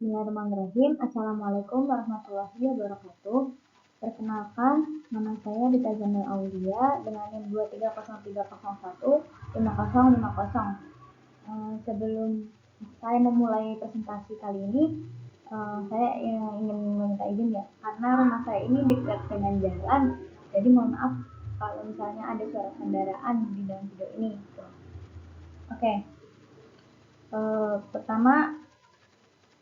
Bismillahirrahmanirrahim. Assalamualaikum warahmatullahi wabarakatuh. Perkenalkan, nama saya Dita Jamil Aulia dengan NIM 23030015050. Sebelum saya memulai presentasi kali ini, saya ingin meminta izin ya, karena rumah saya ini dekat dengan jalan, jadi mohon maaf kalau misalnya ada suara kendaraan di dalam video ini. Oke. Pertama,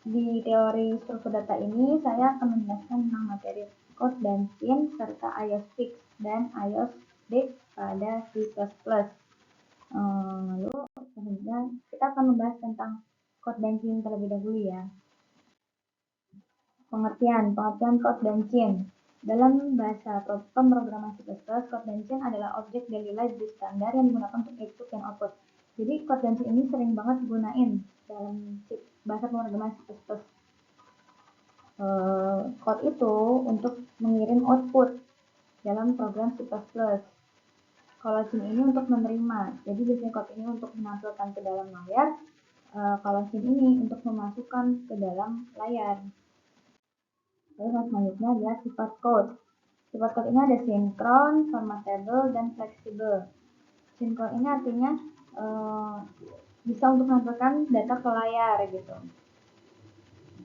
di teori struktur data ini, saya akan menjelaskan tentang materi code dan scene, serta iOS Fix dan iOS Dev pada C++. Lalu, selanjutnya kita akan membahas tentang code dan scene terlebih dahulu ya. Pengertian code dan scene. Dalam bahasa pemrograman C++, code dan scene adalah objek daily library standar yang digunakan untuk input dan output. Jadi, code dan scene ini sering banget digunain dalam bahasa pemrograman C++. Code itu untuk mengirim output dalam program C++. Kalau scene ini untuk menerima, jadi biasanya code ini untuk menampilkan ke dalam layar, kalau scene ini untuk memasukkan ke dalam layar. Lalu selanjutnya adalah sifat code. Sifat code ini ada sinkron, formatable, dan fleksibel. Sinkron ini artinya bisa untuk menampilkan data ke layar gitu.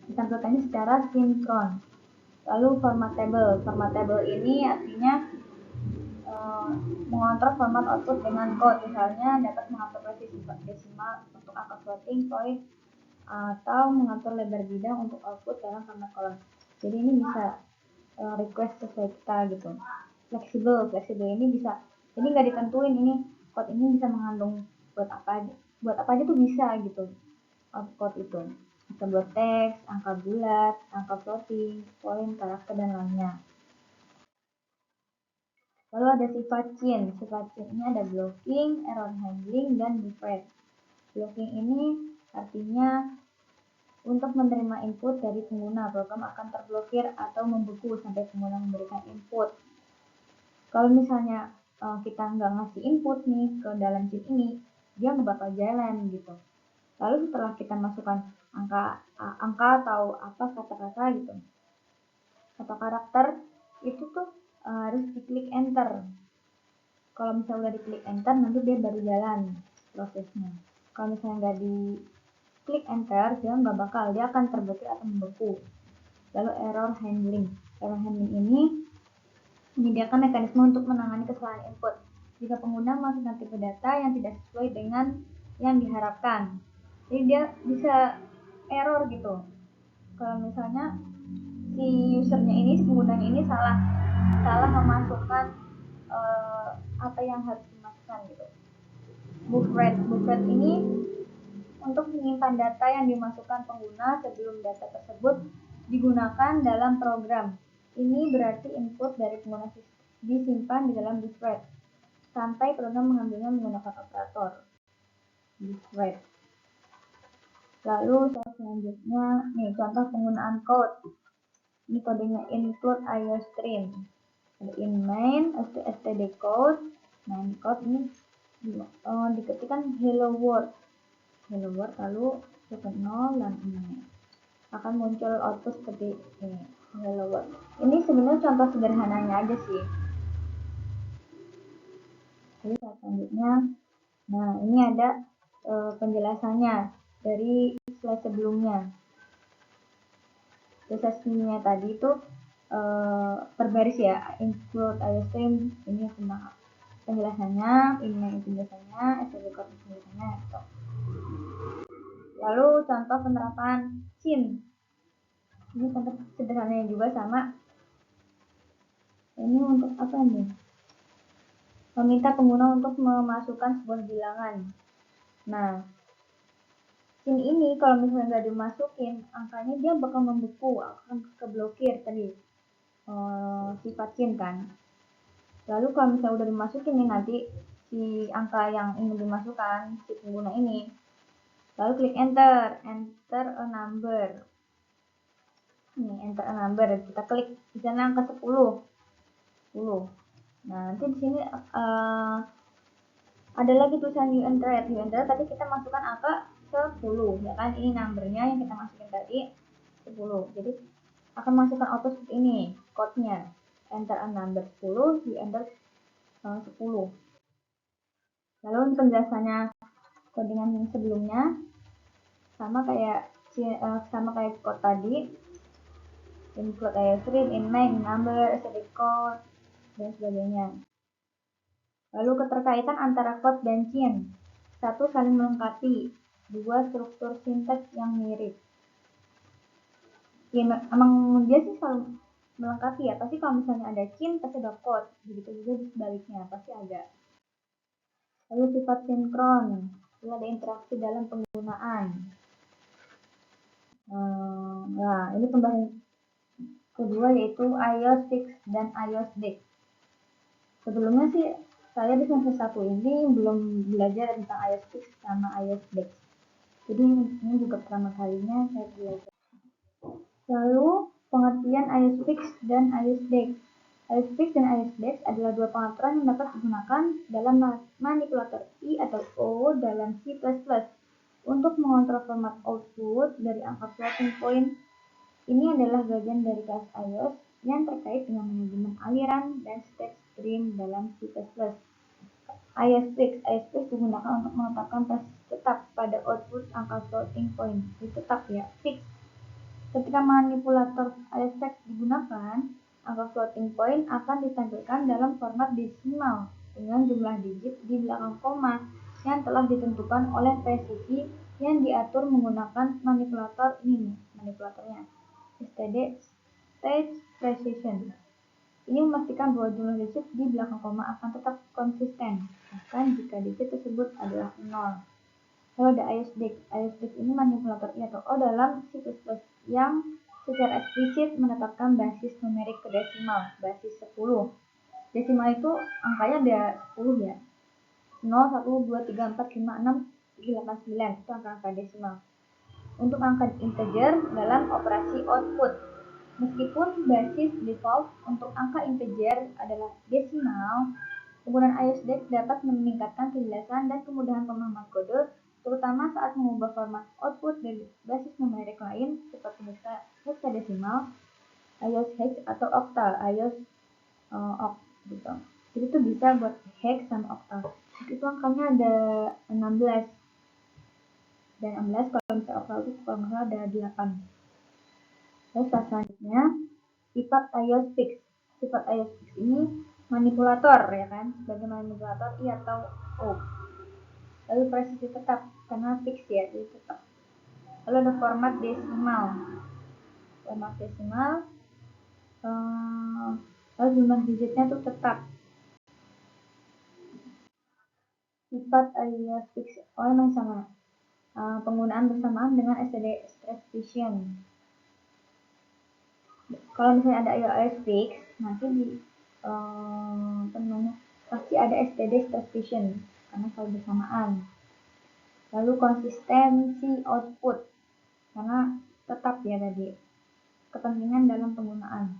Ditampilkannya secara sinkron. Lalu formatable ini artinya mengontrol format output dengan code, misalnya dapat mengatur presisi desimal untuk angka floating point atau mengatur lebar bidang untuk output dalam format kolom. Jadi ini bisa request sesuai kita gitu. Fleksibel ini bisa, ini nggak ditentuin ini code ini bisa mengandung buat apa aja tuh bisa gitu. Code itu bisa buat teks, angka bulat, angka floating, point, karakter, dan lainnya. Lalu ada sifat chain. Sifat chain ini ada blocking, error handling, dan defect. Blocking ini artinya untuk menerima input dari pengguna, program akan terblokir atau membeku sampai pengguna memberikan input. Kalau misalnya kita nggak ngasih input nih ke dalam chain ini, dia nggak bakal jalan gitu. Lalu setelah kita masukkan angka atau apa kata-kata gitu, atau karakter, itu tuh harus diklik enter. Kalau misalnya udah diklik enter, nanti dia baru jalan prosesnya. Kalau misalnya nggak diklik enter, dia nggak bakal, dia akan terblokir atau membeku. Lalu error handling. Error handling ini menyediakan mekanisme untuk menangani kesalahan input. Jika pengguna masukkan tipe data yang tidak sesuai dengan yang diharapkan, jadi dia bisa error gitu. Kalau misalnya si usernya ini, si penggunanya ini salah memasukkan apa yang harus dimasukkan gitu. Book rate ini untuk menyimpan data yang dimasukkan pengguna sebelum data tersebut digunakan dalam program. Ini berarti input dari pengguna disimpan di dalam book rate sampai program mengambilnya menggunakan operator book rate. Lalu selanjutnya nih contoh penggunaan code. Ini kodenya include iOS stream. Ada in main, std code. Nah, ini code ini diketikkan hello world lalu tekan 0 dan ini akan muncul output seperti ini, hello world. Ini sebenarnya contoh sederhananya aja sih. Jadi selanjutnya, nah ini ada penjelasannya dari slide sebelumnya. Prosesnya tadi itu per baris ya, include iOS stream, ini tentang penjelasannya, ini penjelasannya, std code penjelasannya gitu. Lalu contoh penerapan scene. Ini contoh sederhananya juga sama. Ini untuk apa nih? Meminta pengguna untuk memasukkan sebuah bilangan. Nah, scene ini kalau misalnya nggak dimasukin, angkanya dia bakal membeku, akan keblokir tadi sifat scene kan. Lalu kalau misalnya udah dimasukin nih nanti si angka yang ingin dimasukkan si pengguna ini, lalu klik enter a number. Ini enter a number, kita klik di sana angka 10. Nah, nanti di sini ada lagi tulisan you enter, tapi kita masukkan angka 10 ya kan, ini numbernya yang kita masukin tadi. 10. Jadi akan menghasilkan output seperti ini, code-nya. Enter a number 10, di enter 10. Lalu untuk penjelasannya codingan yang sebelumnya sama kayak code tadi, include string, in main, number, std code, dan sebagainya. Lalu keterkaitan antara code dan chain. 1. Saling melengkapi. 2. Struktur sintaks yang mirip. Ya, emang dia sih selalu melengkapi ya. Pasti kalau misalnya ada chain, pasti ada code. Begitu juga di sebaliknya, pasti ada. Lalu sifat sinkron. Ini ada interaksi dalam penggunaan. Nah, ini pembahasan kedua yaitu IOSFix dan IOSDEX. Sebelumnya sih saya di semester 1 ini belum belajar tentang IOSFix sama IOSDEX. Jadi ini juga pertama kalinya saya belajar. Lalu pengertian IOSFix dan IOSDEX. IOSFix dan IOSDEX adalah dua pengaturan yang dapat digunakan dalam manipulator I atau O dalam C++ untuk mengontrol format output dari angka floating point. Ini adalah bagian dari kelas IOS yang terkait dengan manajemen aliran dan state stream dalam C++. IOSFix digunakan untuk menetapkan basis tetap pada output angka floating point. Jadi tetap ya, fix. Ketika manipulator IOSFix digunakan, angka floating point akan ditampilkan dalam format desimal dengan jumlah digit di belakang koma yang telah ditentukan oleh presisi yang diatur menggunakan manipulator ini, manipulatornya. Std stage precision. Ini memastikan bahwa jumlah digit di belakang koma akan tetap konsisten, bahkan jika digit tersebut adalah 0. Lalu ada IOSDEX. IOSDEX ini manipulator I atau O dalam C++ yang secara eksplisit menetapkan basis numerik ke desimal, basis 10. Desimal itu angkanya ada 10 ya. 0, 1, 2, 3, 4, 5, 6, 7, 8, 9. Itu angka-angka desimal. Untuk angka integer dalam operasi output. Meskipun basis default untuk angka integer adalah desimal, penggunaan IOSDEX dapat meningkatkan kejelasan dan kemudahan pemahaman kode, terutama saat mengubah format output dari basis numerik lain seperti hexadesimal, IOSHex atau octal, oct gitu. Jadi itu bisa buat hex sama octal. Itu angkanya ada 16. Dan 16 kalau misalnya octal itu kalau nggak salah ada 8. Terus selanjutnya sifat IOSFix. Sifat IOSFix ini manipulator ya kan, sebagai manipulator I atau O. Lalu presisi tetap karena fix ya, jadi tetap. Lalu ada format desimal. Format desimal lalu jumlah digitnya itu tetap. Sifat IOSFix memang sama. Penggunaan bersamaan dengan std precision. Kalau misalnya ada IOSFix, nanti di pasti ada std precision karena selalu bersamaan. Lalu konsistensi output karena tetap ya tadi, kepentingan dalam penggunaan.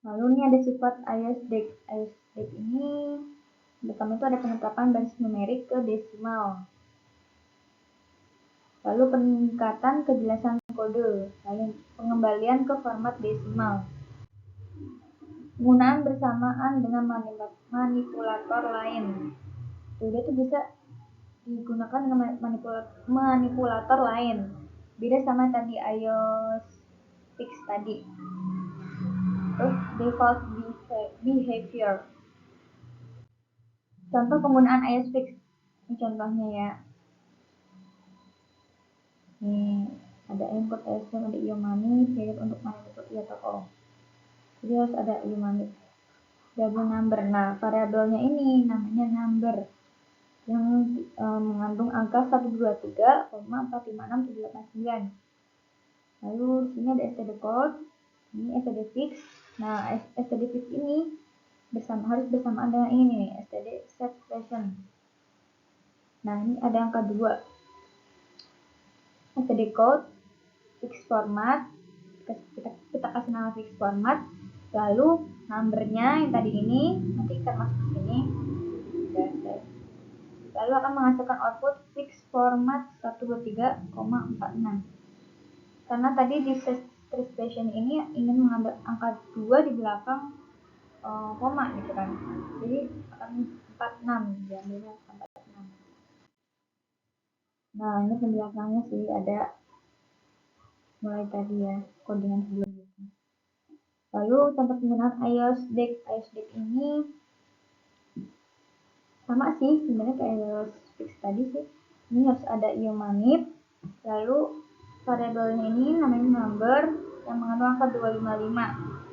Lalu ini ada sifat IOSDEX. IOSDEX ini pertama itu ada penetapan basis numerik ke desimal. Lalu peningkatan kejelasan kode, lalu pengembalian ke format desimal. Penggunaan bersamaan dengan manipulator lain. Jadi itu bisa digunakan dengan manipulator lain. Beda sama tadi IOSFix tadi. Terus default behavior. Contoh penggunaan IOSFix. Ini contohnya ya. Nih, ada input string, ada iomoney, period untuk manipulasi I atau O. Jadi harus ada iomoney. Double number. Nah, variabelnya ini namanya number yang mengandung angka 123,456,789. Lalu sini ada std code, ini std fix. Nah, std fix ini harus bersamaan dengan ini nih, std set version. Nah, ini ada angka 2. std code fix format, kita kasih nama fix format, lalu numbernya yang tadi ini nanti kita masuk ke sini, lalu akan menghasilkan output fix format 123,46. karena tadi di stress patient ini ingin mengambil angka 2 di belakang koma gitu kan, jadi akan 46 diambilnya 46. Nah ini penjelasannya sih, ada mulai tadi ya codingan sebelumnya. Lalu contoh penggunaan IOSDEC. IOSDEC ini sama sih sebenarnya kayak IOSDEC tadi sih. Ini harus ada IOMANIP, lalu variabelnya ini namanya number yang mengandung angka 255.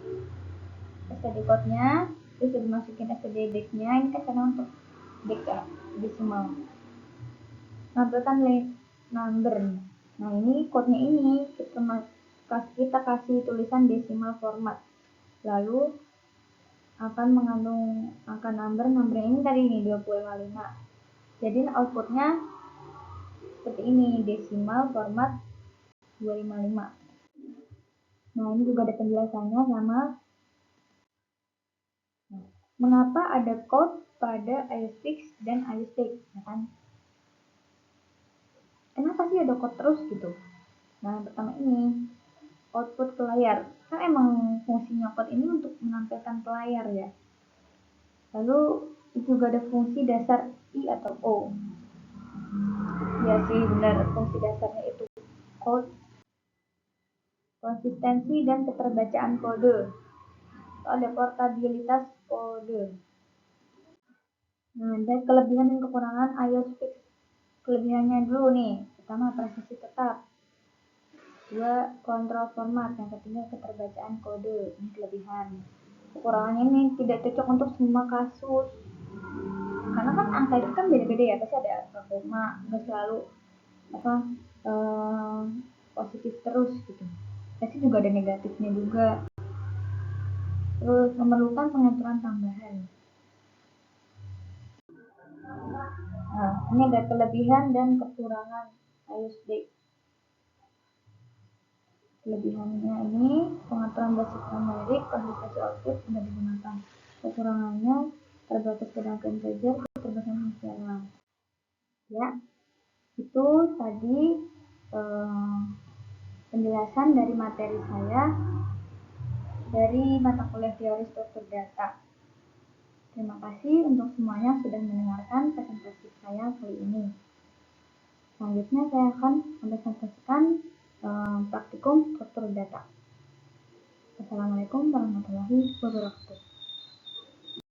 STD code-nya terus dimasukin STD DEC-nya, ini kan karena untuk DEC ya, decimal. Tampilkan number. Nah ini code-nya ini kita kasih tulisan decimal format, lalu akan mengandung angka number ini tadi ini 255. Jadi outputnya seperti ini, decimal format 255. Nah ini juga ada penjelasannya sama mengapa ada code pada IOSDEC dan IOSDEC, ya kan? Kenapa sih ada code terus gitu? Nah yang pertama ini output ke layar, kan emang fungsinya code ini untuk menampilkan ke layar ya. Lalu juga ada fungsi dasar I atau O. Ya sih benar, fungsi dasarnya itu code, konsistensi dan keterbacaan kode. Ada portabilitas kode. Nah, dan kelebihan dan kekurangan IOSDEC. Kelebihannya dulu nih, pertama presisi tetap, dua kontrol format, yang ketiga keterbacaan kode, ini kelebihan. Kekurangannya ini tidak cocok untuk semua kasus, karena kan angka itu kan beda-beda ya, pasti ada angka koma, nggak selalu positif terus gitu, pasti juga ada negatifnya juga. Terus memerlukan pengaturan tambahan. Nah, ini ada kelebihan dan kekurangan IOSDEC. Kelebihannya ini pengaturan basis numerik, konsistensi output tidak digunakan. Kekurangannya terbatas pada integer, keterbatasan fungsional. Ya, itu tadi penjelasan dari materi saya dari mata kuliah teori struktur data. Terima kasih untuk semuanya sudah mendengarkan presentasi saya kali ini. Selanjutnya saya akan mempresentasikan praktikum struktur data. Assalamualaikum warahmatullahi wabarakatuh.